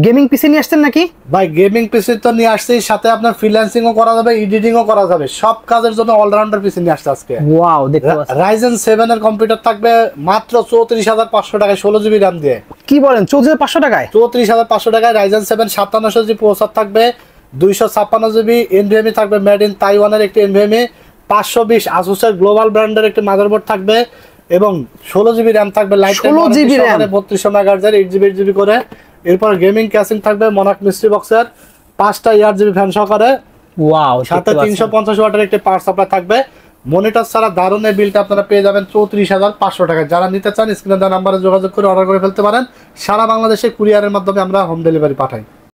Gaming পিসি নিয়ে আসছেন নাকি ভাই? গেমিং পিসি তো নিয়ে আসছি, সাথে আপনার ফ্রিল্যান্সিংও করা যাবে, এডিটিংও করা যাবে, সব কাজের জন্য অলরাউন্ডার পিসি নিয়ে আসছে আজকে। ওয়াও, দেখতে পাচ্ছেন রাইজেন 7 এর কম্পিউটার থাকবে মাত্র 34,500 টাকায়, 16 জিবি র্যাম দিয়ে। কি বলেন 34,500 টাকায়? 34,500 টাকায় রাইজেন 7 5700 জিবি প্রসেসর থাকবে, 256 জিবি এনভিএমই থাকবে, মেড ইন তাইওয়ানের একটি এনভিএমই, 520 আসুসের গ্লোবাল ব্র্যান্ডের একটি মাদারবোর্ড থাকবে, এবং 16 জিবি র্যাম থাকবে, লাইট 16 জিবি র্যাম, 3200 মেগাহার্টজের 8 জিবি করে। এরপর গেমিং ক্যাসিং থাকবে মনাক মিস্ট্রি বক্সের 5টা জিবি ফ্যান সহকারে। ওয়াও, সাথে 350 ওয়াটের একটি পাওয়ার সাপ্লাই থাকবে। মনিটর ছাড়া দারুণ এই বিলটা আপনারা পেয়ে যাবেন 34,500 টাকায়। যারা নিতে চান স্ক্রিনে দেওয়া নাম্বারে যোগাযোগ করে অর্ডার করে ফেলতে পারেন। সারা বাংলাদেশে কুরিয়ারের মাধ্যমে আমরা হোম ডেলিভারি পাঠাই।